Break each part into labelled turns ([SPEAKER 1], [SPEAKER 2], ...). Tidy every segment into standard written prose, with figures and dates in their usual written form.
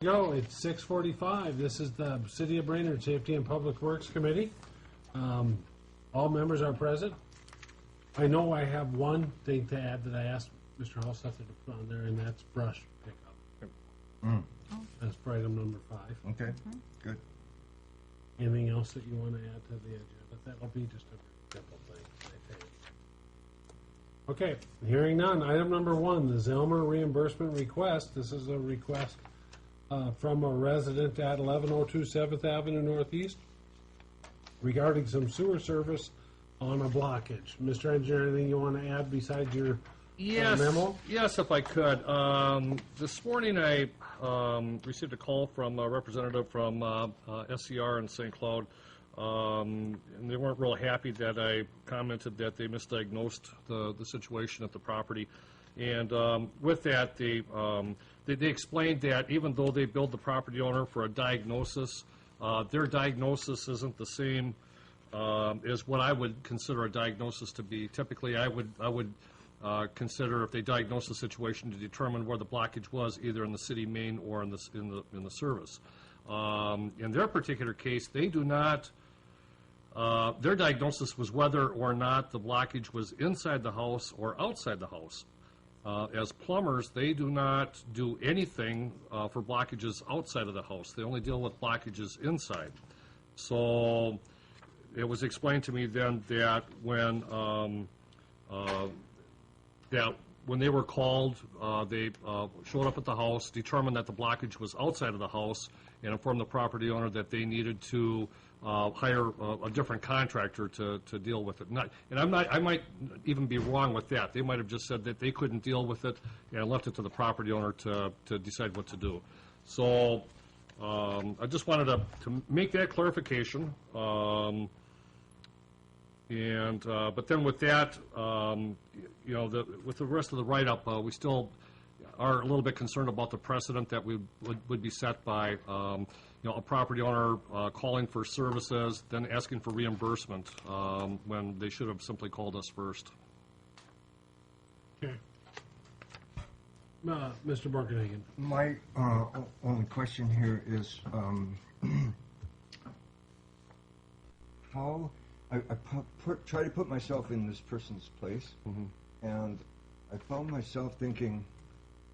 [SPEAKER 1] Go. It's 6:45. This is the City of Brainerd Safety and Public Works Committee. All members are present. I know I have one thing to add that I asked Mr. Halstetter to put on there, and that's brush pickup. That's for item number 5.
[SPEAKER 2] Okay, good.
[SPEAKER 1] Anything else that you want to add to the agenda? That'll be just a simple thing, I think. Okay, hearing none. Item number 1, the Zelmer reimbursement request. This is a request from a resident at 1102 7th Avenue Northeast regarding some sewer service on a blockage. Mr. Engineer, anything you want to add besides your memo?
[SPEAKER 3] Yes, if I could. This morning I received a call from a representative from SCR in St. Cloud, and they weren't real happy that I commented that they misdiagnosed the situation at the property. And with that, they explained that even though they billed the property owner for a diagnosis, their diagnosis isn't the same as what I would consider a diagnosis to be. Typically, I would consider if they diagnose the situation to determine where the blockage was, either in the city main or in the service. In their particular case, they do not. Their diagnosis was whether or not the blockage was inside the house or outside the house. As plumbers, they do not do anything for blockages outside of the house. They only deal with blockages inside. So it was explained to me then that when they were called, they showed up at the house, determined that the blockage was outside of the house, and informed the property owner that they needed to hire a different contractor to deal with it. I might even be wrong with that. They might have just said that they couldn't deal with it and left it to the property owner to decide what to do. So I just wanted to make that clarification. But then with that, with the rest of the write-up, we still are a little bit concerned about the precedent that would be set by a property owner calling for services, then asking for reimbursement when they should have simply called us first.
[SPEAKER 1] Okay. Mr. Borkenhagen.
[SPEAKER 2] My only question here is how I try to put myself in this person's place, and I found myself thinking,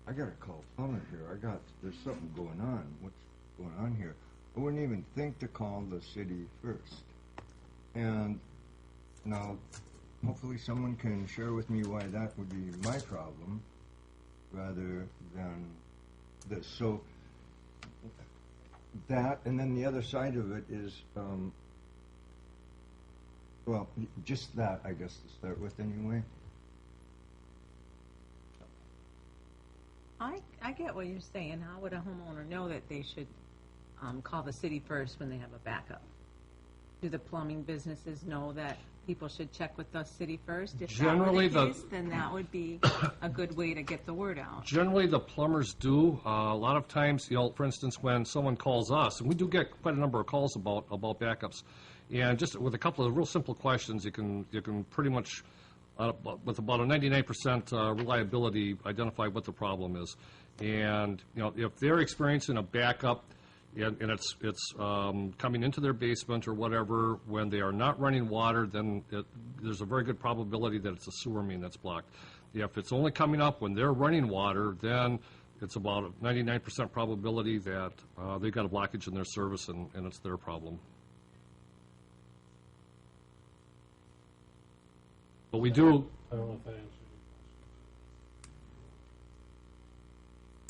[SPEAKER 2] I got to call plumber here. There's something going on. What's going on here? I wouldn't even think to call the city first. And now, hopefully someone can share with me why that would be my problem rather than this. So that, and then the other side of it is, well, just that, I guess, to start with anyway.
[SPEAKER 4] I get what you're saying. How would a homeowner know that they should call the city first when they have a backup? Do the plumbing businesses know that people should check with the city first? If
[SPEAKER 3] Generally,
[SPEAKER 4] that were the case, then that would be a good way to get the word out.
[SPEAKER 3] Generally, the plumbers do. A lot of times, for instance, when someone calls us, and we do get quite a number of calls about backups, and just with a couple of real simple questions, you can pretty much, with about a 99% reliability, identify what the problem is. And if they're experiencing a backup, and it's coming into their basement or whatever, when they are not running water, then there's a very good probability that it's a sewer main that's blocked. If it's only coming up when they're running water, then it's about a 99% probability that they've got a blockage in their service and it's their problem. But we do.
[SPEAKER 1] I don't know if that answers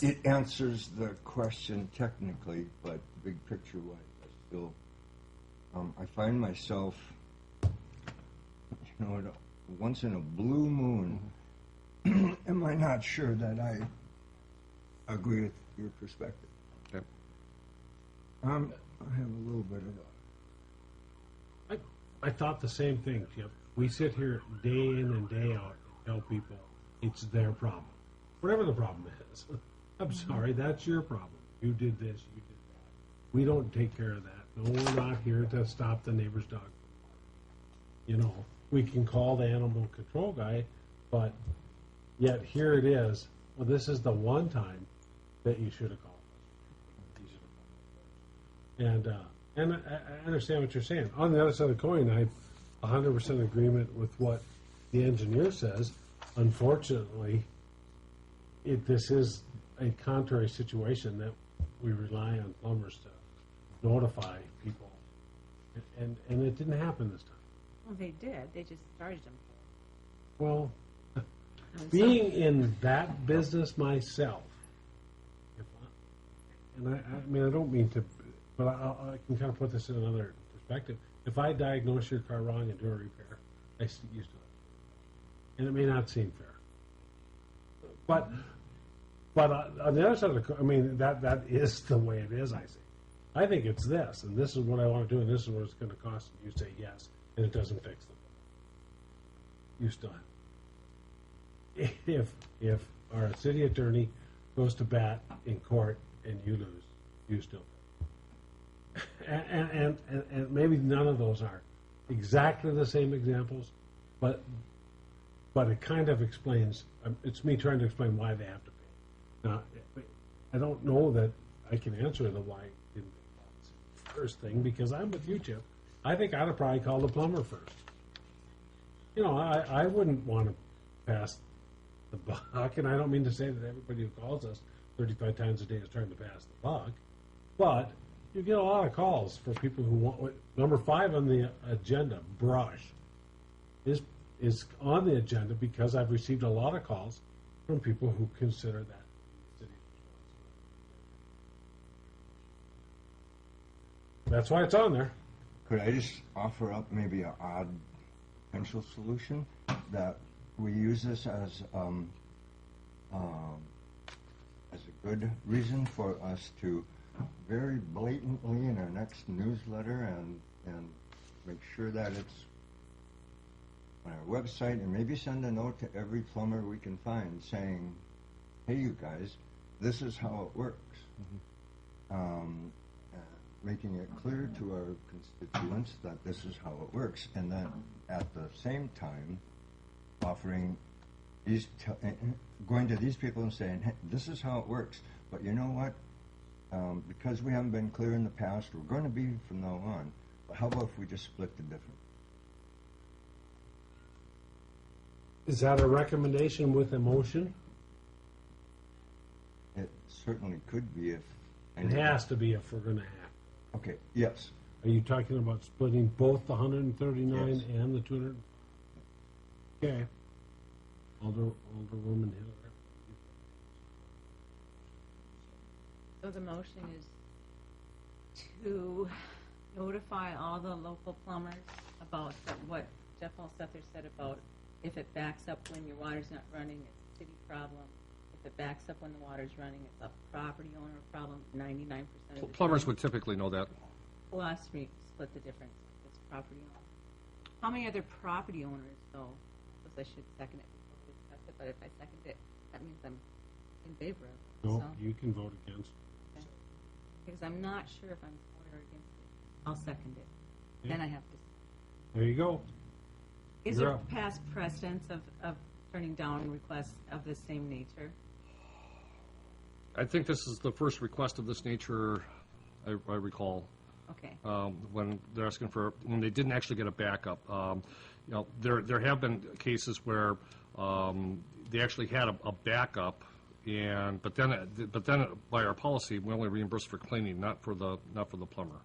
[SPEAKER 2] It answers the question technically, but big picture-wise, I still, I find myself, once in a blue moon, am I not sure that I agree with your perspective.
[SPEAKER 3] Okay.
[SPEAKER 2] I have a little bit of
[SPEAKER 1] I thought the same thing, Chip. We sit here day in and day out and tell people it's their problem. Whatever the problem is. I'm sorry, that's your problem. You did this, you did that. We don't take care of that. No, we're not here to stop the neighbor's dog. We can call the animal control guy, but yet here it is. Well, this is the one time that you should have called. And I understand what you're saying. On the other side of the coin, I'm 100% agreement with what the engineer says. Unfortunately, this is a contrary situation that we rely on plumbers to notify people, and it didn't happen this time.
[SPEAKER 4] Well, they did. They just charged them.
[SPEAKER 1] Well,
[SPEAKER 4] And
[SPEAKER 1] being in that business myself, and I mean, I don't mean to, but I can kind of put this in another perspective. If I diagnose your car wrong and do a repair, I used to it. And it may not seem fair. But on the other side of the coin, I mean, that is the way it is, I see. I think it's this, and this is what I want to do, and this is what it's going to cost. You say yes, and it doesn't fix them. You still have. If our city attorney goes to bat in court and you lose, you still and maybe none of those are exactly the same examples, but it kind of explains. It's me trying to explain why they have to pay. Now, I don't know that I can answer the why didn't they first thing, because I'm with you, Chip. I think I'd have probably called the plumber first. You know, I wouldn't want to pass the buck, and I don't mean to say that everybody who calls us 35 times a day is trying to pass the buck, but you get a lot of calls for people who want. Number 5 on the agenda, brush, is on the agenda because I've received a lot of calls from people who consider that city's responsibility. That's why it's on there.
[SPEAKER 2] Could I just offer up maybe an odd potential solution that we use this as a good reason for us to very blatantly in our next newsletter and make sure that it's on our website, and maybe send a note to every plumber we can find saying, hey, you guys, this is how it works. Making it clear to our constituents that this is how it works, and then at the same time offering going to these people and saying, hey, this is how it works, but you know what, because we haven't been clear in the past, we're going to be from now on, but how about if we just split the difference?
[SPEAKER 1] Is that a recommendation with emotion?
[SPEAKER 2] It certainly could be if
[SPEAKER 1] It has to be if we're going to act.
[SPEAKER 2] Okay, yes.
[SPEAKER 1] Are you talking about splitting both the 139
[SPEAKER 2] Yes.
[SPEAKER 1] and the 200? Okay. Alderwoman Hiller.
[SPEAKER 4] So the motion is to notify all the local plumbers about what Jeff Alsether said about if it backs up when your water's not running, it's a city problem. If it backs up when the water's running, it's a property owner problem. 99% of the
[SPEAKER 3] Plumbers
[SPEAKER 4] time.
[SPEAKER 3] would typically know that.
[SPEAKER 4] Well, last week, split the difference. It's property owner. How many other property owners, though? I suppose I should second it before we discuss it, but if I second it, that means I'm in favor of it.
[SPEAKER 1] No,
[SPEAKER 4] So,
[SPEAKER 1] you can vote against.
[SPEAKER 4] okay. Because I'm not sure if I'm for or against it. I'll second it.
[SPEAKER 1] Yeah.
[SPEAKER 4] Then I have to.
[SPEAKER 1] There you go.
[SPEAKER 4] Is
[SPEAKER 1] You're
[SPEAKER 4] there
[SPEAKER 1] up.
[SPEAKER 4] past precedence of turning down requests of the same nature?
[SPEAKER 3] I think this is the first request of this nature I recall.
[SPEAKER 4] Okay.
[SPEAKER 3] When they're asking for, when they didn't actually get a backup. You know, there have been cases where they actually had a backup, but then by our policy, we only reimburse for cleaning, not for the plumber.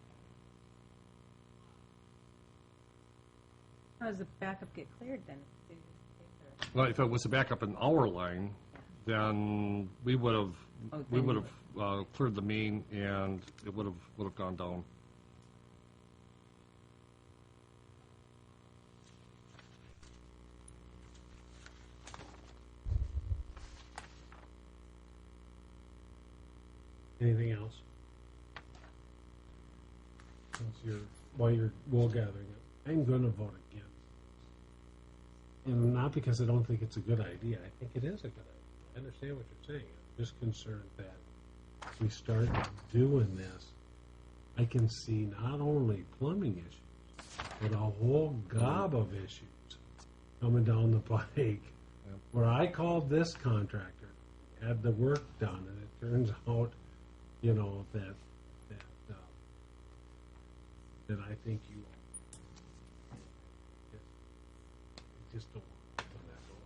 [SPEAKER 4] How does the backup get cleared then? If they just pay for it?
[SPEAKER 3] Well, if it was a backup in our line, then we would have
[SPEAKER 4] Oh, then you
[SPEAKER 3] cleared the main, and it would have gone down.
[SPEAKER 1] Anything else? While you're wool gathering, I'm going to vote against. And not because I don't think it's a good idea. I think it is a good idea. I understand what you're saying. I'm just concerned that if we start doing this, I can see not only plumbing issues, but a whole gob of issues coming down the pike. Where I called this contractor, had the work done, and it turns out, you know, that that I think you just don't want to open that door.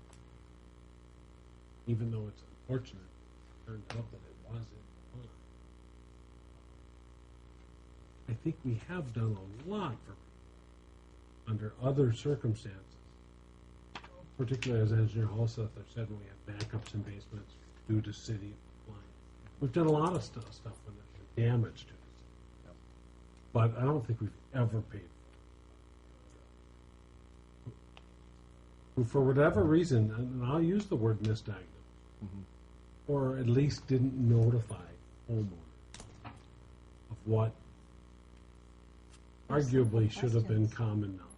[SPEAKER 1] Even though it's unfortunate, it turned out that it was in the line. I think we have done a lot for people under other circumstances, particularly as Engineer Halseth said, when we have backups in basements due to city line. We've done a lot of stuff when there's been damage to it. But I don't think we've ever paid for it. For whatever reason, and I'll use the word misdiagnosed, or at least didn't notify homeowners of what arguably should have been common knowledge.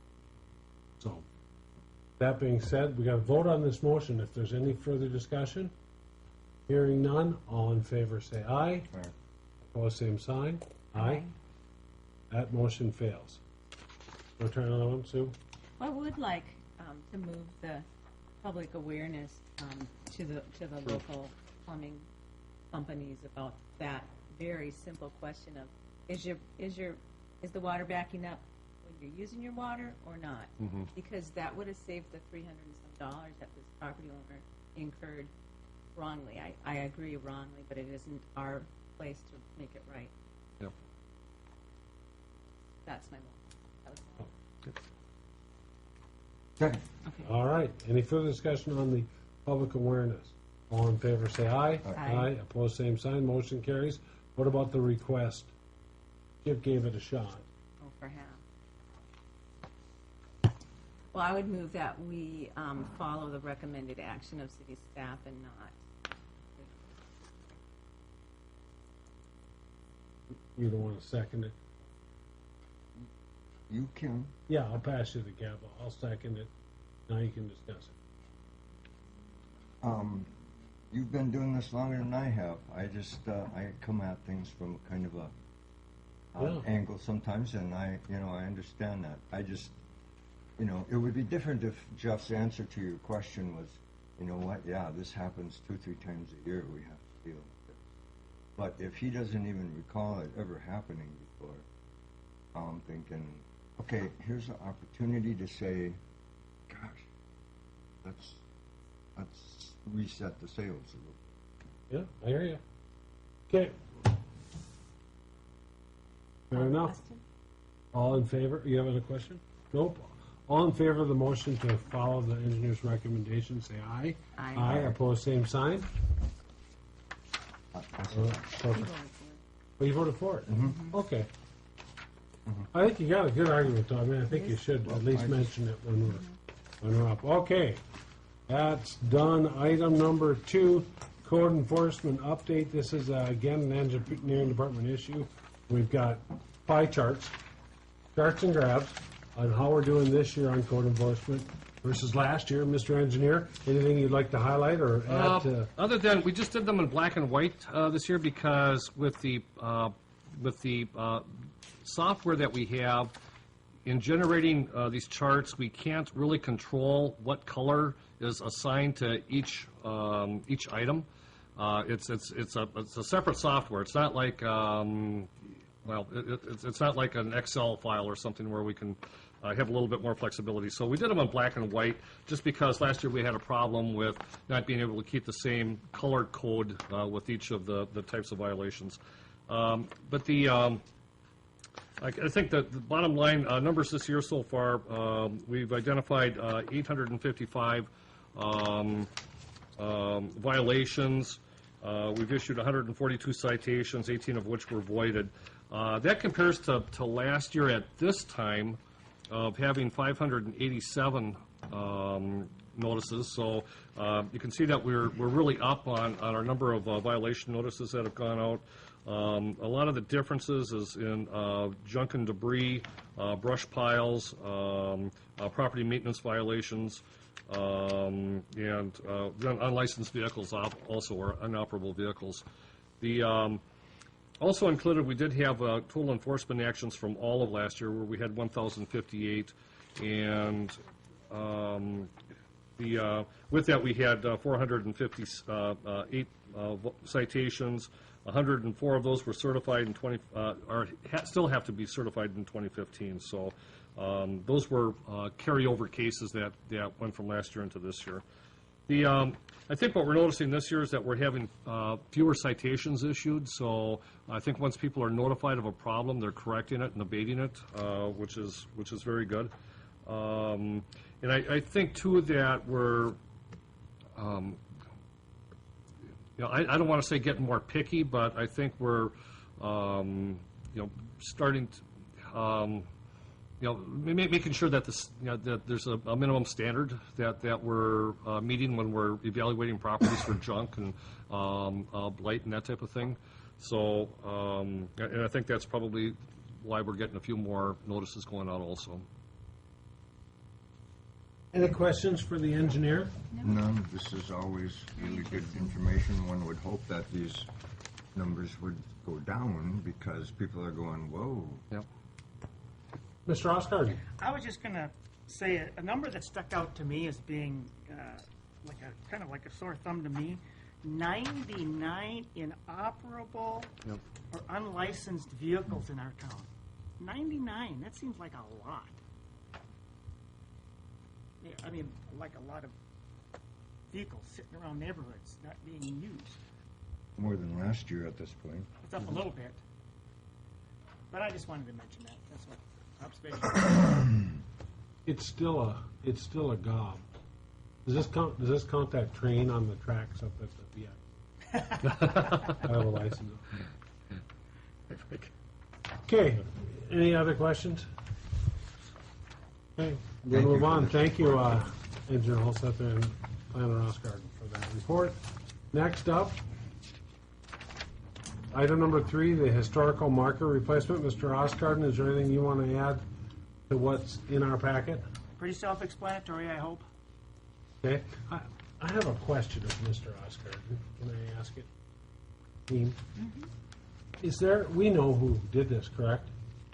[SPEAKER 1] So, that being said, we got to vote on this motion. If there's any further discussion, hearing none, all in favor say aye.
[SPEAKER 2] Aye.
[SPEAKER 1] Opposed, same sign. Aye. That motion fails. Want to try another one, Sue?
[SPEAKER 4] I would like to move the public awareness to the local plumbing companies about that very simple question of is the water backing up when you're using your water or not? Because that would have saved the $300 and some that this property owner incurred wrongly. I agree wrongly, but it isn't our place to make it right.
[SPEAKER 3] Yep.
[SPEAKER 4] That's my motion. That was
[SPEAKER 2] Second.
[SPEAKER 4] okay.
[SPEAKER 1] All right. Any further discussion on the public awareness? All in favor say aye.
[SPEAKER 4] Aye.
[SPEAKER 1] Opposed, same sign. Motion carries. What about the request? Chip gave it a shot.
[SPEAKER 4] Oh, for half. Well, I would move that we follow the recommended action of city staff and not.
[SPEAKER 1] You don't want to second it?
[SPEAKER 2] You can.
[SPEAKER 1] Yeah, I'll pass you the gavel. I'll second it. Now you can discuss it.
[SPEAKER 2] You've been doing this longer than I have. I just I come at things from kind of a angle sometimes, and I understand that. I just it would be different if Jeff's answer to your question was, you know what, yeah, this happens 2-3 times a year. We have to deal with it. But if he doesn't even recall it ever happening before, I'm thinking, okay, here's an opportunity to say, gosh, let's reset the sails a little.
[SPEAKER 1] Yeah, I hear you. Okay. Fair enough.
[SPEAKER 4] Question?
[SPEAKER 1] All in favor? You have a question? Nope. All in favor of the motion to follow the engineer's recommendation, say aye.
[SPEAKER 4] Aye.
[SPEAKER 1] Aye. Opposed, same sign. Perfect. Well, you voted for it? Okay. I think you got a good argument, though. I mean, I think you should at least mention it when we're up. Okay. That's done. Item number 2, code enforcement update. This is, again, an engineering department issue. We've got pie charts and grabs on how we're doing this year on code enforcement versus last year. Mr. Engineer, anything you'd like to highlight or add to?
[SPEAKER 3] Other than, we just did them in black and white this year because with the software that we have in generating these charts, we can't really control what color is assigned to each item. It's a separate software. It's not like it's not like an Excel file or something where we can have a little bit more flexibility. So we did them in black and white just because last year we had a problem with not being able to keep the same color code with each of the types of violations. But I think that the bottom line numbers this year so far, we've identified 855 violations. We've issued 142 citations, 18 of which were voided. That compares to last year at this time of having 587 notices. So you can see that we're really up on our number of violation notices that have gone out. A lot of the differences is in junk and debris, brush piles, property maintenance violations, and unlicensed vehicles also, or inoperable vehicles. The also included, we did have total enforcement actions from all of last year, where we had 1,058, and with that we had 458 citations, 104 of those were certified in still have to be certified in 2015. So those were carryover cases that went from last year into this year. I think what we're noticing this year is that we're having fewer citations issued. So I think once people are notified of a problem, they're correcting it and abating it, which is very good. And I think too that we're, I don't want to say getting more picky, but I think we're, starting to, making sure that that there's a minimum standard that we're meeting when we're evaluating properties for junk and blight and that type of thing. So, and I think that's probably why we're getting a few more notices going out also.
[SPEAKER 1] Any questions for the engineer?
[SPEAKER 2] None. This is always really good information. One would hope that these numbers would go down because people are going, whoa.
[SPEAKER 3] Yep.
[SPEAKER 1] Mr. Oscar?
[SPEAKER 5] I was just going to say a number that stuck out to me as being kind of like a sore thumb to me. 99 inoperable or unlicensed vehicles in our town. 99. That seems like a lot. Yeah, I mean, like a lot of vehicles sitting around neighborhoods not being used.
[SPEAKER 2] More than last year at this point.
[SPEAKER 5] It's up a little bit. But I just wanted to mention that. That's what observation.
[SPEAKER 1] It's still a gob. Does this count that train on the tracks up at the I have a license. Okay. Any other questions? Okay. We'll move on. Thank you, Engineer Holsether and Planner Oscar for that report. Next up, item number 3, the historical marker replacement. Mr. Oscar, is there anything you want to add to what's in our packet?
[SPEAKER 5] Pretty self-explanatory, I hope.
[SPEAKER 1] Okay. I have a question of Mr. Oscar. Can I ask it? Dean? Is there, we know who did this, correct?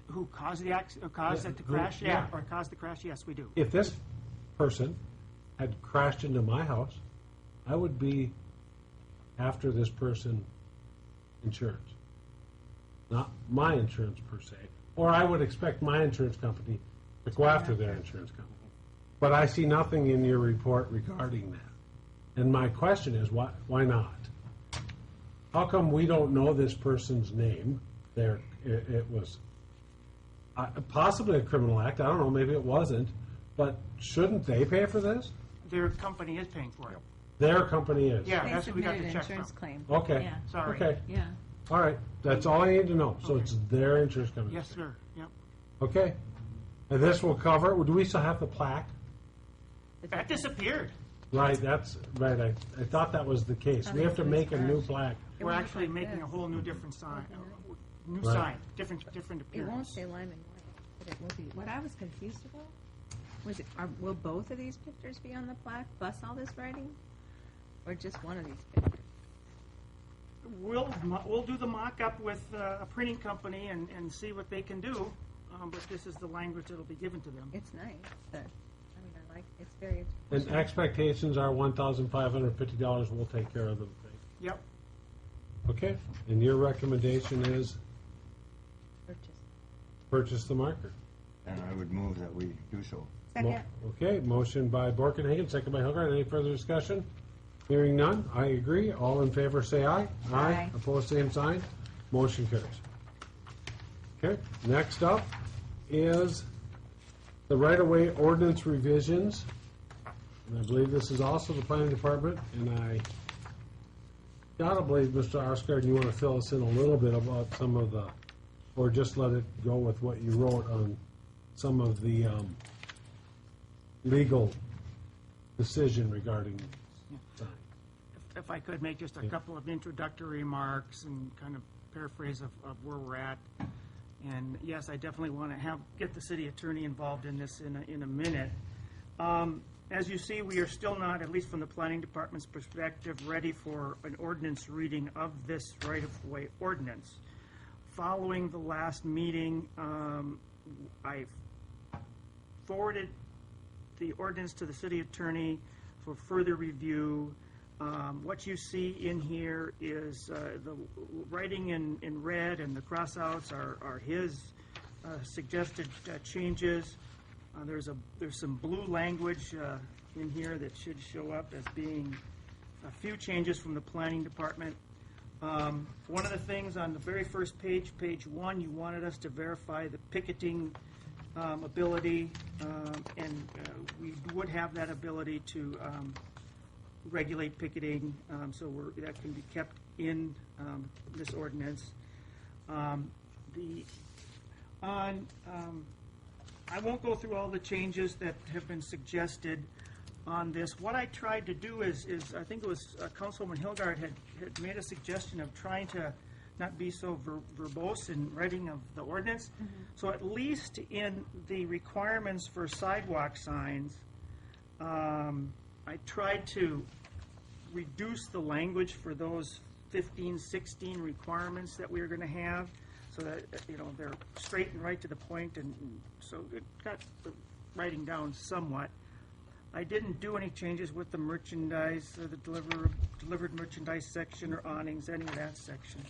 [SPEAKER 5] Who caused the accident, or caused it to crash?
[SPEAKER 1] yeah.
[SPEAKER 5] Or caused the crash? Yes, we do.
[SPEAKER 1] If this person had crashed into my house, I would be after this person insurance. Not my insurance per se. Or I would expect my insurance company to go after their insurance company. But I see nothing in your report regarding that. And my question is, why not? How come we don't know this person's name? It was possibly a criminal act. I don't know. Maybe it wasn't. But shouldn't they pay for this?
[SPEAKER 5] Their company is paying for it.
[SPEAKER 1] Their company is.
[SPEAKER 5] Yeah,
[SPEAKER 4] They
[SPEAKER 5] that's what we got
[SPEAKER 4] submitted
[SPEAKER 5] the
[SPEAKER 4] an
[SPEAKER 5] check
[SPEAKER 4] insurance
[SPEAKER 5] from.
[SPEAKER 4] claim.
[SPEAKER 1] Okay.
[SPEAKER 4] Yeah.
[SPEAKER 5] Sorry.
[SPEAKER 1] Okay.
[SPEAKER 4] Yeah.
[SPEAKER 1] All right. That's all I need to know. So
[SPEAKER 5] Okay.
[SPEAKER 1] it's their insurance company.
[SPEAKER 5] Yes, sir. Yep.
[SPEAKER 1] Okay. And this will cover. Do we still have the plaque?
[SPEAKER 5] That disappeared.
[SPEAKER 1] Right. That's right. I thought that was the case. We have to make a new plaque.
[SPEAKER 4] It
[SPEAKER 5] We're
[SPEAKER 4] won't
[SPEAKER 5] actually
[SPEAKER 4] look like
[SPEAKER 5] making a
[SPEAKER 4] this.
[SPEAKER 5] whole new different sign. New
[SPEAKER 1] Right.
[SPEAKER 5] sign. Different
[SPEAKER 6] It won't
[SPEAKER 5] appearance.
[SPEAKER 6] say Lyman White, but it will be. What I was confused about was, will both of these pictures be on the plaque plus all this writing, or just one of these pictures?
[SPEAKER 5] We'll do the mock-up with a printing company and see what they can do. But this is the language that'll be given to them.
[SPEAKER 6] It's nice, but I mean, I like it's very.
[SPEAKER 1] And expectations are $1,550. We'll take care of them.
[SPEAKER 5] Yep.
[SPEAKER 1] Okay. And your recommendation is
[SPEAKER 6] Purchase.
[SPEAKER 1] purchase the marker.
[SPEAKER 2] And I would move that we do so.
[SPEAKER 6] Second.
[SPEAKER 1] Okay. Motion by Borkenhagen, second by Hilgard. Any further discussion? Hearing none. I agree. All in favor say aye.
[SPEAKER 6] Aye.
[SPEAKER 1] Opposed, same sign. Motion carries. Okay. Next up is the right-of-way ordinance revisions. And I believe this is also the planning department, and I gotta believe, Mr. Oscar, you want to fill us in a little bit about some of the, or just let it go with what you wrote on some of the legal decision regarding sign.
[SPEAKER 5] If I could make just a couple of introductory remarks and kind of paraphrase of where we're at. And yes, I definitely want to get the city attorney involved in this in a minute. As you see, we are still not, at least from the planning department's perspective, ready for an ordinance reading of this right-of-way ordinance. Following the last meeting, I forwarded the ordinance to the city attorney for further review. What you see in here is the writing in red, and the crossouts are his suggested changes. There's some blue language in here that should show up as being a few changes from the planning department. One of the things on the very first page, page 1, you wanted us to verify the picketing ability, and we would have that ability to regulate picketing, so that can be kept in this ordinance. I won't go through all the changes that have been suggested on this. What I tried to do is I think it was Councilwoman Hilgard had made a suggestion of trying to not be so verbose in writing of the ordinance. So at least in the requirements for sidewalk signs, I tried to reduce the language for those 15, 16 requirements that we were going to have, so that they're straight and right to the point, and so it got the writing down somewhat. I didn't do any changes with the merchandise, or the delivered merchandise section, or awnings, any of that section.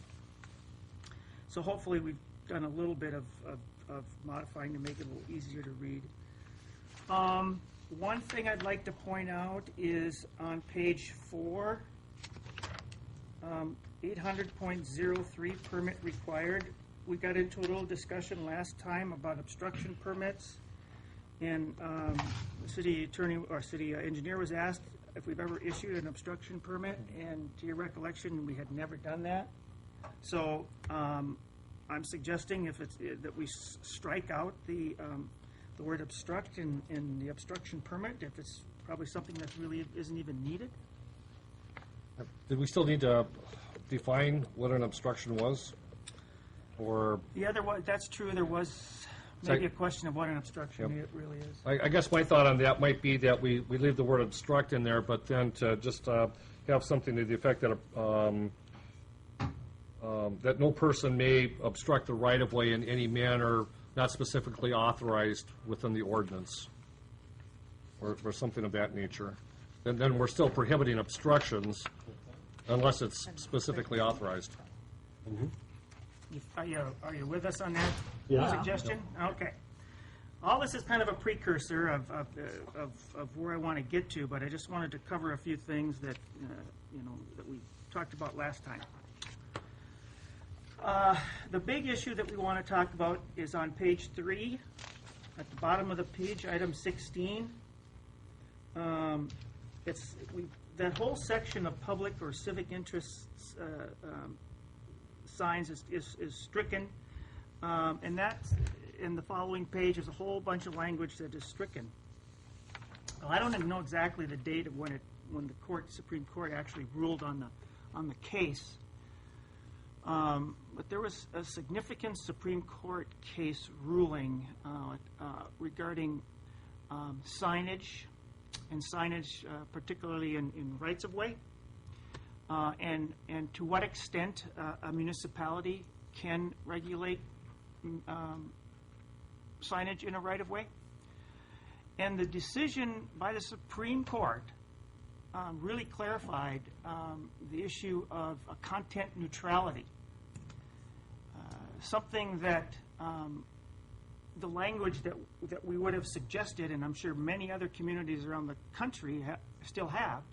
[SPEAKER 5] So hopefully we've done a little bit of modifying to make it a little easier to read. One thing I'd like to point out is on page 4, 800.03 permit required. We got into a little discussion last time about obstruction permits, and the city attorney or city engineer was asked if we've ever issued an obstruction permit, and to your recollection, we had never done that. So I'm suggesting that we strike out the word obstruct in the obstruction permit, if it's probably something that really isn't even needed.
[SPEAKER 3] Did we still need to define what an obstruction was? Or
[SPEAKER 5] Yeah, that's true. There was maybe a question of what an obstruction it really is.
[SPEAKER 3] I guess my thought on that might be that we leave the word obstruct in there, but then to just have something to the effect that that no person may obstruct the right-of-way in any manner not specifically authorized within the ordinance, or something of that nature. And then we're still prohibiting obstructions unless it's specifically authorized.
[SPEAKER 5] Are you with us on that
[SPEAKER 1] Yeah.
[SPEAKER 5] suggestion? Okay. All this is kind of a precursor of where I want to get to, but I just wanted to cover a few things that that we talked about last time. The big issue that we want to talk about is on page 3, at the bottom of the page, item 16. That whole section of public or civic interest signs is stricken, and that's in the following page. There's a whole bunch of language that is stricken. Well, I don't even know exactly the date of when the Supreme Court actually ruled on the case. But there was a significant Supreme Court case ruling regarding signage, and signage particularly in rights-of-way, and to what extent a municipality can regulate signage in a right-of-way. And the decision by the Supreme Court really clarified the issue of a content neutrality, something that the language that we would have suggested, and I'm sure many other communities around the country still have,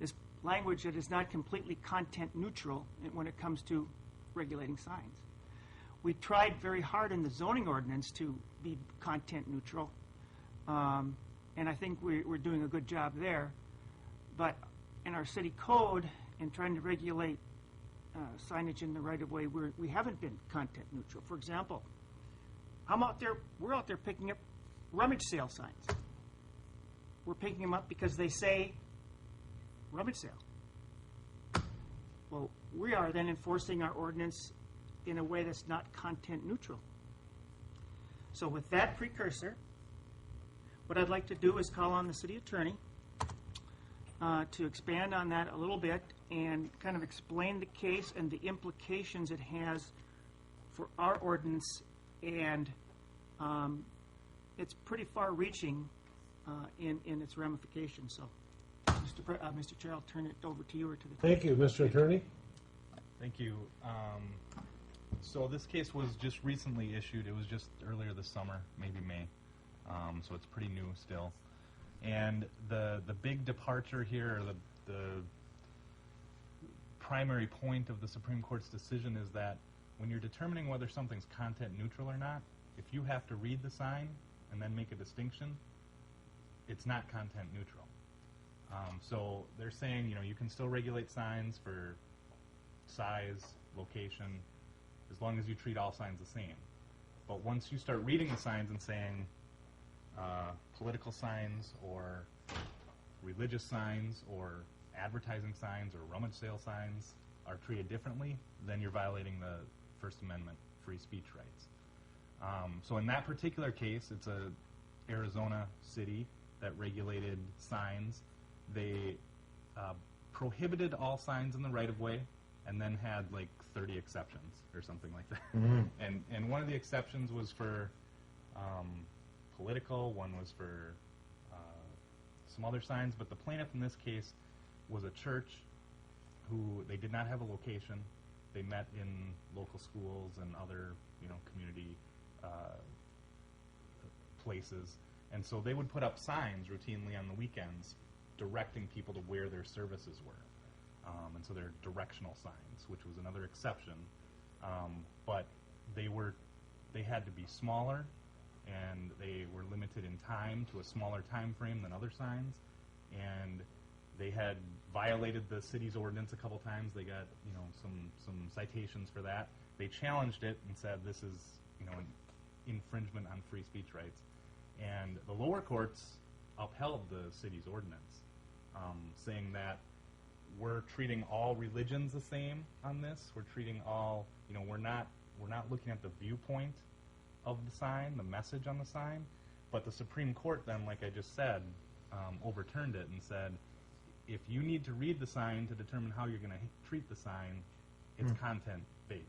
[SPEAKER 5] is language that is not completely content neutral when it comes to regulating signs. We tried very hard in the zoning ordinance to be content neutral, and I think we're doing a good job there. But in our city code, in trying to regulate signage in the right-of-way, we haven't been content neutral. For example, we're out there picking up rummage sale signs. We're picking them up because they say rummage sale. Well, we are then enforcing our ordinance in a way that's not content neutral. So with that precursor, what I'd like to do is call on the city attorney to expand on that a little bit and kind of explain the case and the implications it has for our ordinance, and it's pretty far-reaching in its ramifications. So Mr. Chair, I'll turn it over to you or to the.
[SPEAKER 1] Thank you, Mr. Attorney.
[SPEAKER 7] Thank you. So this case was just recently issued. It was just earlier this summer, maybe May. So it's pretty new still. And the big departure here, or the primary point of the Supreme Court's decision is that when you're determining whether something's content neutral or not, if you have to read the sign and then make a distinction, it's not content neutral. So they're saying, you can still regulate signs for size, location, as long as you treat all signs the same. But once you start reading the signs and saying political signs or religious signs or advertising signs or rummage sale signs are treated differently, then you're violating the First Amendment free speech rights. So in that particular case, it's a Arizona city that regulated signs. They prohibited all signs in the right-of-way and then had like 30 exceptions or something like that. And one of the exceptions was for political, one was for some other signs, but the plaintiff in this case was a church who they did not have a location. They met in local schools and other community places, and so they would put up signs routinely on the weekends directing people to where their services were. And so they're directional signs, which was another exception. But they had to be smaller, and they were limited in time to a smaller time frame than other signs. And they had violated the city's ordinance a couple times. They got some citations for that. They challenged it and said this is an infringement on free speech rights. And the lower courts upheld the city's ordinance, saying that we're treating all religions the same on this. We're treating all, we're not looking at the viewpoint of the sign, the message on the sign. But the Supreme Court then, like I just said, overturned it and said, if you need to read the sign to determine how you're going to treat the sign, it's content-based.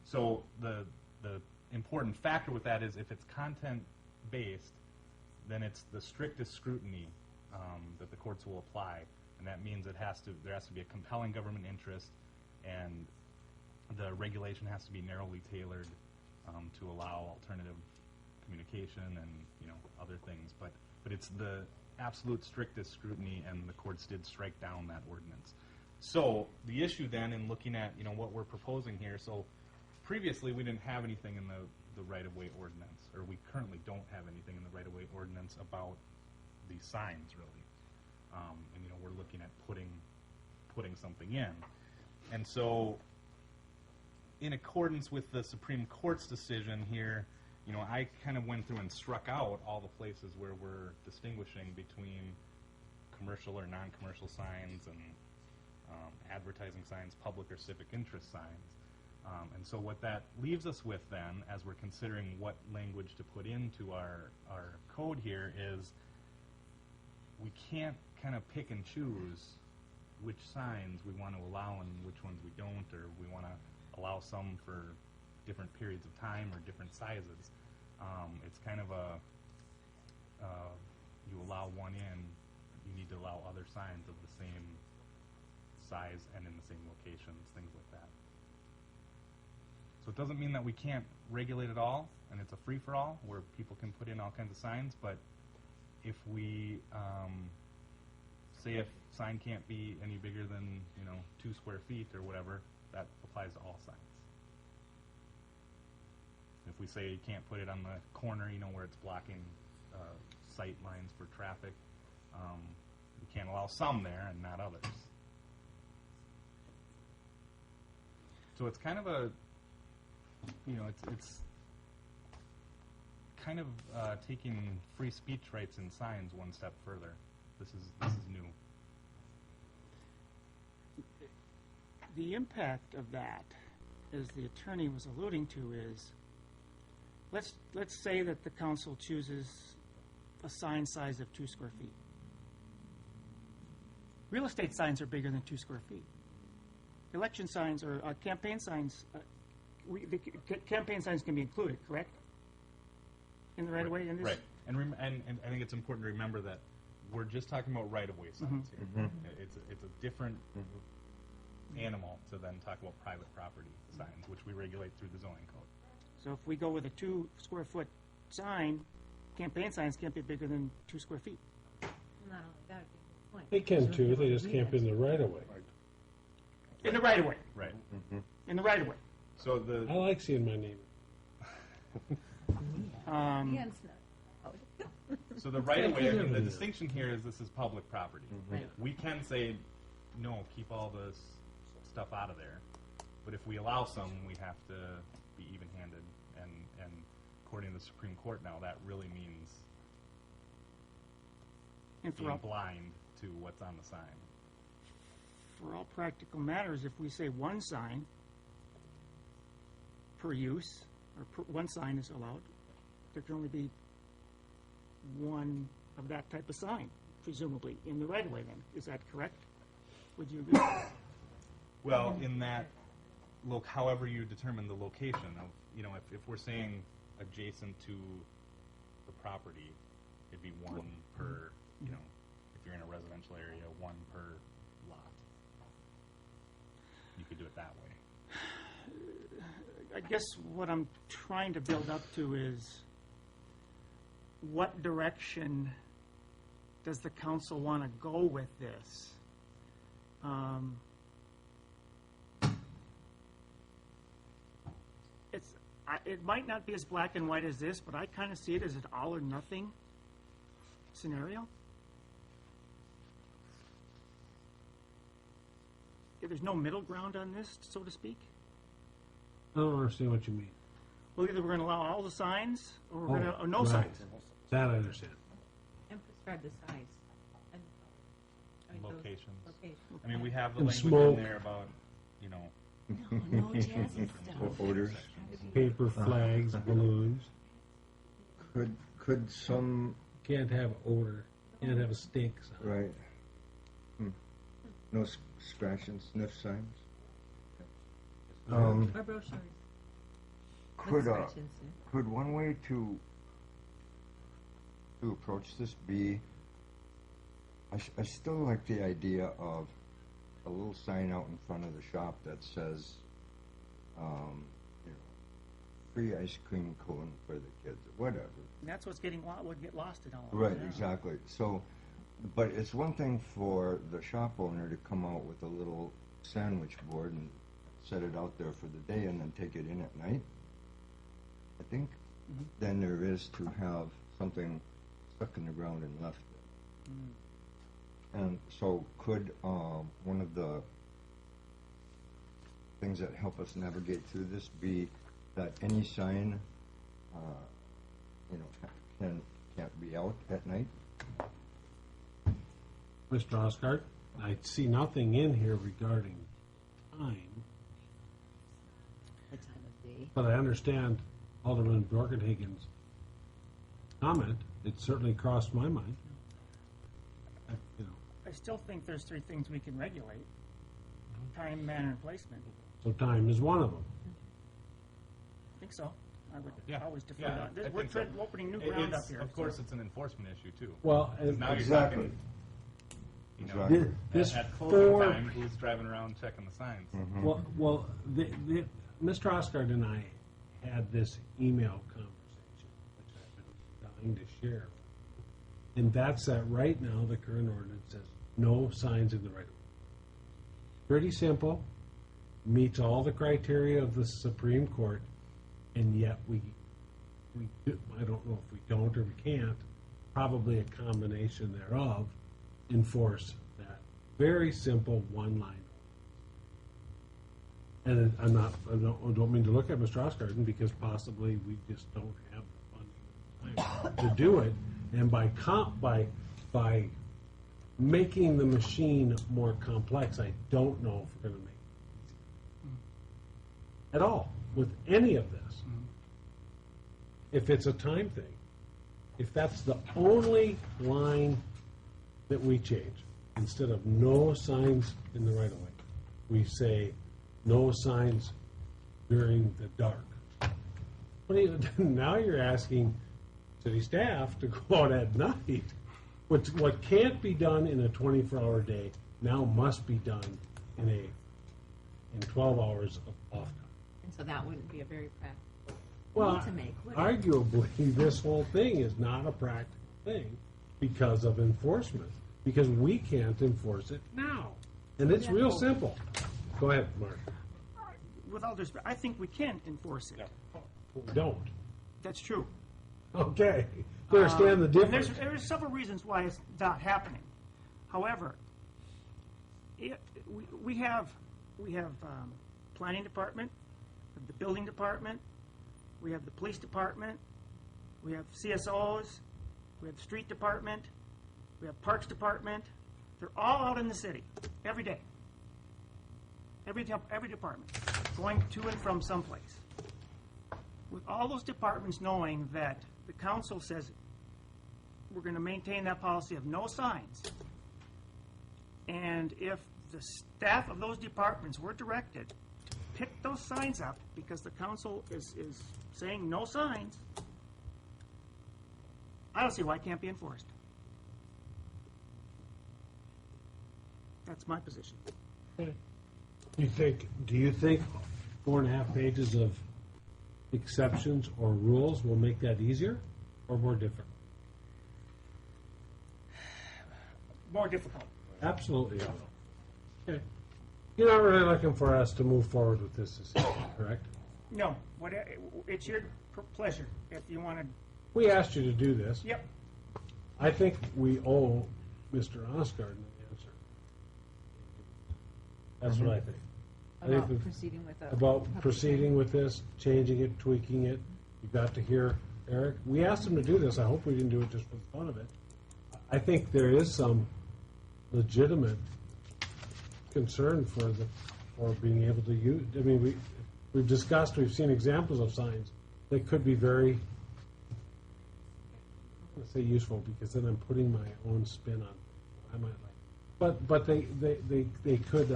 [SPEAKER 7] So the important factor with that is if it's content-based, then it's the strictest scrutiny that the courts will apply, and that means there has to be a compelling government interest, and the regulation has to be narrowly tailored to allow alternative communication and other things. But it's the absolute strictest scrutiny, and the courts did strike down that ordinance. So the issue then in looking at what we're proposing here, so previously we didn't have anything in the right-of-way ordinance, or we currently don't have anything in the right-of-way ordinance about these signs really. And we're looking at putting something in. And so in accordance with the Supreme Court's decision here, I kind of went through and struck out all the places where we're distinguishing between commercial or non-commercial signs and advertising signs, public or civic interest signs. And so what that leaves us with then, as we're considering what language to put into our code here, is we can't kind of pick and choose which signs we want to allow and which ones we don't, or we want to allow some for different periods of time or different sizes. It's kind of you allow one in, you need to allow other signs of the same size and in the same locations, things like that. So it doesn't mean that we can't regulate it all, and it's a free-for-all where people can put in all kinds of signs, but if we say if sign can't be any bigger than 2 square feet or whatever, that applies to all signs. If we say you can't put it on the corner, where it's blocking sight lines for traffic, we can't allow some there and not others. So it's kind of a, it's kind of taking free speech rights in signs one step further. This is new.
[SPEAKER 5] The impact of that, as the attorney was alluding to, is let's say that the council chooses a sign size of 2 square feet. Real estate signs are bigger than 2 square feet. Election signs or campaign signs, campaign signs can be included, correct? In the right of way? In this?
[SPEAKER 7] Right. And I think it's important to remember that we're just talking about right-of-way signs here. It's a different animal to then talk about private property signs, which we regulate through the zoning code.
[SPEAKER 5] So if we go with a 2 square foot sign, campaign signs can't be bigger than 2 square feet.
[SPEAKER 4] Not only that, it'd be the point.
[SPEAKER 1] They can too, they just can't be in the right of way.
[SPEAKER 5] In the right of way.
[SPEAKER 7] Right.
[SPEAKER 5] In the right of way.
[SPEAKER 7] So the
[SPEAKER 1] I like seeing my neighbor.
[SPEAKER 4] Ian's not.
[SPEAKER 7] So the right of way, I mean, the
[SPEAKER 1] Yeah.
[SPEAKER 7] distinction here is this is public property.
[SPEAKER 4] Right.
[SPEAKER 7] We can say, no, keep all this stuff out of there. But if we allow some, we have to be even-handed. And according to the Supreme Court now, that really means
[SPEAKER 5] And for
[SPEAKER 7] being
[SPEAKER 5] all,
[SPEAKER 7] blind to what's on the sign.
[SPEAKER 5] for all practical matters, if we say one sign per use, or one sign is allowed, there can only be one of that type of sign, presumably, in the right of way then. Is that correct? Would you agree?
[SPEAKER 7] Well, in that, however you determine the location of, if we're saying adjacent to the property, it'd be one per, if you're in a residential area, one per lot. You could do it that way.
[SPEAKER 5] I guess what I'm trying to build up to is what direction does the council want to go with this? It might not be as black and white as this, but I kind of see it as an all or nothing scenario. There's no middle ground on this, so to speak.
[SPEAKER 1] I don't understand what you mean.
[SPEAKER 5] Well, either we're going to allow all the signs, or we're going to, or no
[SPEAKER 1] right.
[SPEAKER 5] signs.
[SPEAKER 1] That I understand.
[SPEAKER 4] And prescribe the size. And, I mean, those
[SPEAKER 7] Locations.
[SPEAKER 4] locations.
[SPEAKER 7] I mean, we have the
[SPEAKER 1] And
[SPEAKER 7] language
[SPEAKER 1] smoke.
[SPEAKER 7] in there about,
[SPEAKER 6] No jazzy stuff.
[SPEAKER 2] Odors.
[SPEAKER 1] Paper flags, balloons.
[SPEAKER 2] Could some,
[SPEAKER 1] Can't have odor. Can't have a stink sign.
[SPEAKER 2] right, no scratch and sniff signs?
[SPEAKER 4] Or brochures.
[SPEAKER 2] Could,
[SPEAKER 4] scratch and sniff.
[SPEAKER 2] could one way to approach this be, I still like the idea of a little sign out in front of the shop that says, free ice cream cone for the kids, or whatever.
[SPEAKER 5] And that's what's would get lost in all of
[SPEAKER 2] Right,
[SPEAKER 5] that.
[SPEAKER 2] exactly. So, but it's one thing for the shop owner to come out with a little sandwich board and set it out there for the day and then take it in at night, I think, than there is to have something stuck in the ground and left there. And so could one of the things that help us navigate through this be that any sign, can't be out at night?
[SPEAKER 1] Mr. Osgard, I see nothing in here regarding time,
[SPEAKER 6] The time of day.
[SPEAKER 1] but I understand Alderman Borgenhagen's comment. It certainly crossed my mind.
[SPEAKER 5] I still think there's 3 things we can regulate: time, manner, and placement.
[SPEAKER 1] So time is one of them.
[SPEAKER 5] I think so. I would
[SPEAKER 7] Yeah.
[SPEAKER 5] always defer
[SPEAKER 7] Yeah,
[SPEAKER 5] that.
[SPEAKER 7] I
[SPEAKER 5] We're
[SPEAKER 7] think so.
[SPEAKER 5] opening new ground up here.
[SPEAKER 7] Of course, it's an enforcement issue too.
[SPEAKER 1] Well,
[SPEAKER 7] Because now
[SPEAKER 2] Exactly.
[SPEAKER 7] you're talking,
[SPEAKER 2] Exactly.
[SPEAKER 1] this
[SPEAKER 7] at closing
[SPEAKER 1] four.
[SPEAKER 7] time, who's driving around checking the signs?
[SPEAKER 1] Well, Mr. Osgard and I had this email conversation, which I've been dying to share. And that's that right now, the current ordinance says no signs in the right of way. Pretty simple, meets all the criteria of the Supreme Court, and yet we do, I don't know if we don't or we can't, probably a combination thereof, enforce that very simple one-line. And I don't mean to look at Mr. Osgarden, because possibly we just don't have the funding to do it. And by making the machine more complex, I don't know if we're going to make it easy at all with any of this. If it's a time thing, if that's the only line that we change, instead of no signs in the right of way, we say no signs during the dark. Now you're asking city staff to go out at night what can't be done in a 24-hour day now must be done in 12 hours of off time.
[SPEAKER 4] And so that wouldn't be a very practical
[SPEAKER 1] Well,
[SPEAKER 4] thing to make, would it?
[SPEAKER 1] arguably, this whole thing is not a practical thing because of enforcement, because we can't enforce it now. And it's real simple. Go ahead, Mark.
[SPEAKER 5] With all due respect, I think we can enforce it.
[SPEAKER 1] We don't.
[SPEAKER 5] That's true.
[SPEAKER 1] Okay. You understand the
[SPEAKER 5] And
[SPEAKER 1] difference.
[SPEAKER 5] there's several reasons why it's not happening. However, we have planning department, the building department, we have the police department, we have CSOs, we have the street department, we have parks department. They're all out in the city every day. Every department going to and from someplace. With all those departments knowing that the council says we're going to maintain that policy of no signs, and if the staff of those departments were directed to pick those signs up because the council is saying no signs, I don't see why it can't be enforced. That's my position.
[SPEAKER 1] Do you think 4.5 pages of exceptions or rules will make that easier or more difficult?
[SPEAKER 5] More difficult.
[SPEAKER 1] Absolutely. Okay. You're not really looking for us to move forward with this evening, correct?
[SPEAKER 5] No, it's your pleasure if you want to.
[SPEAKER 1] We asked you to do this.
[SPEAKER 5] Yep.
[SPEAKER 1] I think we owe Mr. Osgard an answer. That's what I think. I think
[SPEAKER 4] About
[SPEAKER 1] we-
[SPEAKER 4] proceeding with a.
[SPEAKER 1] About proceeding with this, changing it, tweaking it. You got to hear Eric. We asked him to do this. I hope we didn't do it just for the fun of it. I think there is some legitimate concern for being able to use. I mean, we've discussed. We've seen examples of signs that could be very. I'm going to say useful because then I'm putting my own spin on. I might like, but they could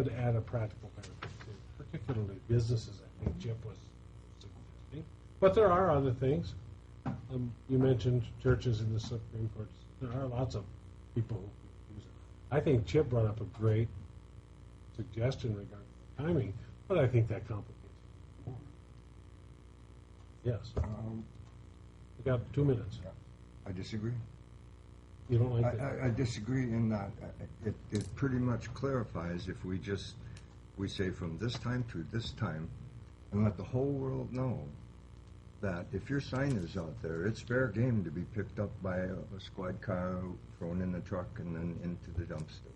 [SPEAKER 1] add a practical benefit to particularly businesses. I think Chip was suggesting, but there are other things. You mentioned churches in the Supreme Court. There are lots of people who use it. I think Chip brought up a great suggestion regarding timing, but I think that complicates it more. Yes. We got 2 minutes.
[SPEAKER 2] I disagree.
[SPEAKER 1] You don't like that?
[SPEAKER 2] I disagree in that it pretty much clarifies if we say from this time to this time and let the whole world know that if your sign is out there, it's fair game to be picked up by a squad car, thrown in the truck, and then into the dumpster.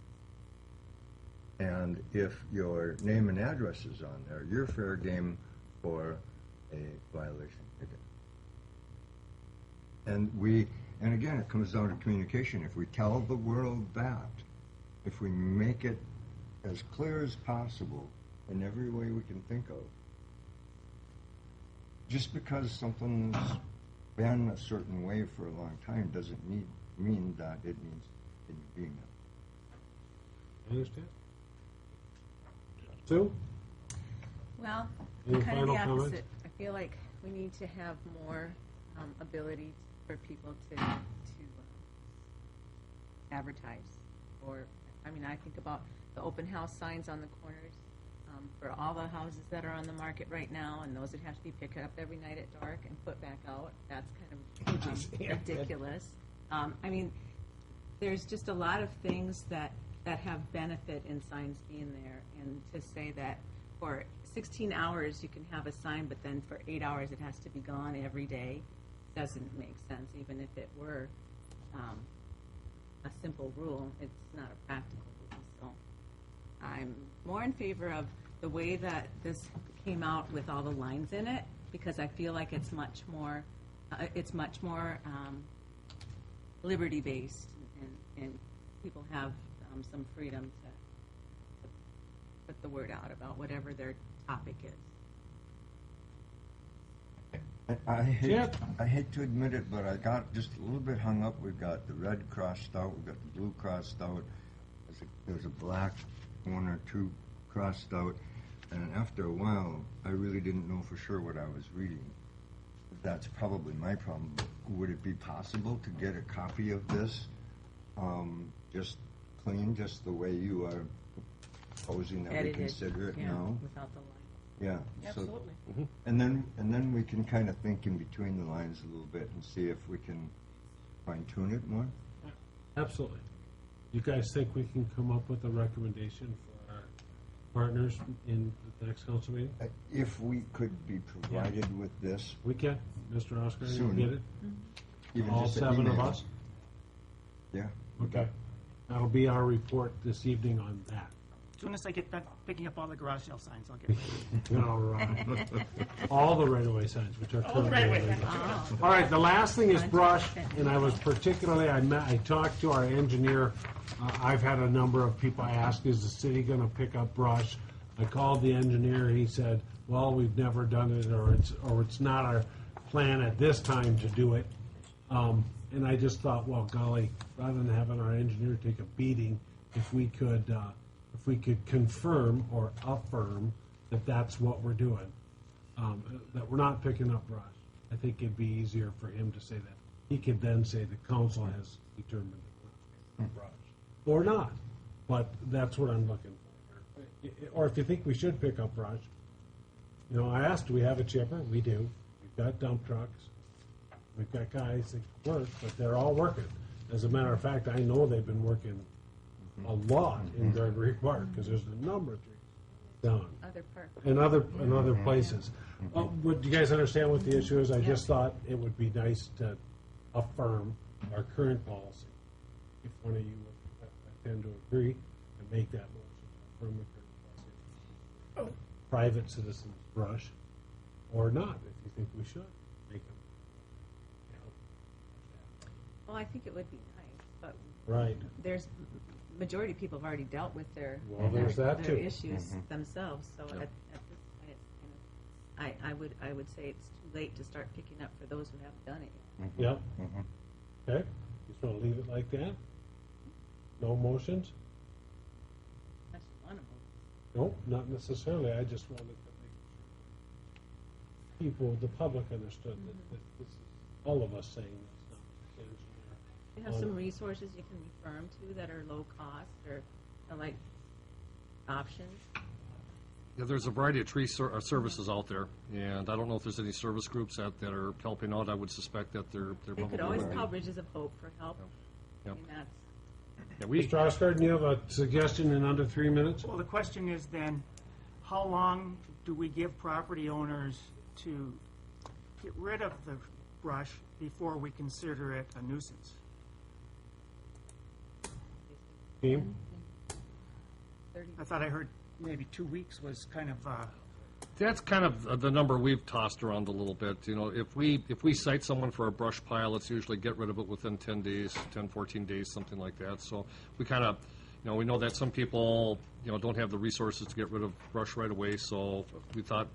[SPEAKER 2] And if your name and address is on there, you're fair game for a violation ticket. And again, it comes down to communication. If we tell the world that, if we make it as clear as possible in every way we can think of, just because something's been a certain way for a long time doesn't mean that it needs to continue being that.
[SPEAKER 1] I understand. Sue?
[SPEAKER 6] Well,
[SPEAKER 1] Any
[SPEAKER 6] kind of the
[SPEAKER 1] final comments?
[SPEAKER 6] opposite. I feel like we need to have more ability for people to advertise. Or, I mean, I think about the open house signs on the corners for all the houses that are on the market right now, and those that have to be picked up every night at dark and put back out. That's kind of ridiculous. I mean, there's just a lot of things that have benefit in signs being there, and to say that for 16 hours you can have a sign, but then for 8 hours it has to be gone every day doesn't make sense. Even if it were a simple rule, it's not a practical rule. So I'm more in favor of the way that this came out with all the lines in it, because I feel like it's much more liberty based, and people have some freedom to put the word out about whatever their topic is.
[SPEAKER 2] I hate to admit it, but I got just a little bit hung up. We've got the red crossed out, we've got the blue crossed out, there's a black one or two crossed out, and after a while, I really didn't know for sure what I was reading. that's probably my problem. Would it be possible to get a copy of this, just clean, just the way you are proposing that we
[SPEAKER 6] Edited,
[SPEAKER 2] consider it
[SPEAKER 6] yeah,
[SPEAKER 2] now?
[SPEAKER 6] without the line.
[SPEAKER 2] Yeah.
[SPEAKER 6] Absolutely.
[SPEAKER 2] And then we can kind of think in between the lines a little bit and see if we can fine tune it more.
[SPEAKER 1] Absolutely. You guys think we can come up with a recommendation for our partners in the next council meeting?
[SPEAKER 2] If we could be provided with this,
[SPEAKER 1] We can. Mr. Oscar, you
[SPEAKER 2] Soon.
[SPEAKER 1] get it?
[SPEAKER 2] even
[SPEAKER 1] All
[SPEAKER 2] just an
[SPEAKER 1] 7 of
[SPEAKER 2] email.
[SPEAKER 1] us?
[SPEAKER 2] Yeah.
[SPEAKER 1] Okay. That'll be our report this evening on that.
[SPEAKER 5] As soon as I get back picking up all the garage sale signs, I'll get it.
[SPEAKER 1] All right. All the right-of-way signs, which are currently
[SPEAKER 5] right-of-way
[SPEAKER 1] illegal.
[SPEAKER 6] Oh,
[SPEAKER 1] All right, the last thing is brush, and I was particularly, I talked to our engineer. I've had a number of people ask, is the city gonna pick up brush? I called the engineer, he said, well, we've never done it, or it's not our plan at this time to do it. And I just thought, well, golly, rather than having our engineer take a beating, if we could confirm or affirm that that's what we're doing, that we're not picking up brush, I think it'd be easier for him to say that. He could then say the council has determined that we're not picking up brush, or not. But that's what I'm looking for. Or if you think we should pick up brush, you know, I asked, do we have a chipper? We do. We've got dump trucks. We've got guys that work, but they're all working. As a matter of fact, I know they've been working a lot in Gregory Park, because there's a number of trees down.
[SPEAKER 6] other park.
[SPEAKER 1] And other places. Would you guys understand what the issue is? I just thought it would be nice to affirm our current policy. If one of you would tend to agree and make that motion, affirm the current policy. Private citizens brush, or not, if you think we should make them.
[SPEAKER 6] Well, I think it would be nice, but
[SPEAKER 1] Right.
[SPEAKER 6] there's, majority of people have already dealt with their,
[SPEAKER 1] Well, there's that
[SPEAKER 6] their
[SPEAKER 1] too.
[SPEAKER 6] issues themselves, so at this point, it's kind of, I would say it's too late to start picking up for those who haven't done it yet.
[SPEAKER 1] Yep. Okay, you just want to leave it like that? No motions?
[SPEAKER 6] That's one of them.
[SPEAKER 1] No, not necessarily, I just wanted to make sure people, the public understood that this is all of us saying this, not just the engineer.
[SPEAKER 6] You have some resources you can refer them to that are low cost or like options.
[SPEAKER 3] Yeah, there's a variety of tree services out there, and I don't know if there's any service groups that are helping out. I would suspect that they're
[SPEAKER 6] They
[SPEAKER 3] probably.
[SPEAKER 6] could always call Bridges of Hope for help.
[SPEAKER 3] Yeah.
[SPEAKER 6] I mean, that's,
[SPEAKER 3] Yeah, we,
[SPEAKER 1] Mr. Oscar, do you have a suggestion in under 3 minutes?
[SPEAKER 5] Well, the question is then, how long do we give property owners to get rid of the brush before we consider it a nuisance?
[SPEAKER 1] Team?
[SPEAKER 6] 30.
[SPEAKER 5] I thought I heard maybe 2 weeks was kind of,
[SPEAKER 3] That's kind of the number we've tossed around a little bit. You know, if we cite someone for a brush pile, it's usually get rid of it within 10 days, 10, 14 days, something like that. So we kind of, you know, we know that some people, you know, don't have the resources to get rid of brush right away. So we thought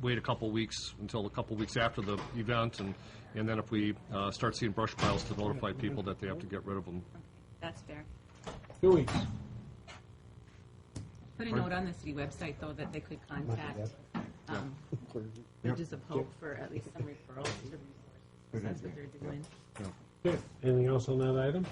[SPEAKER 3] wait a couple weeks until a couple weeks after the event, and then if we start seeing brush piles, to notify people that they have to get rid of them.
[SPEAKER 6] That's fair.
[SPEAKER 1] 2 weeks.
[SPEAKER 6] Put a note on the city website, though, that they could contact Bridges of Hope for at least some referrals to resources. That's what they're doing.
[SPEAKER 1] Okay, anything else on that item?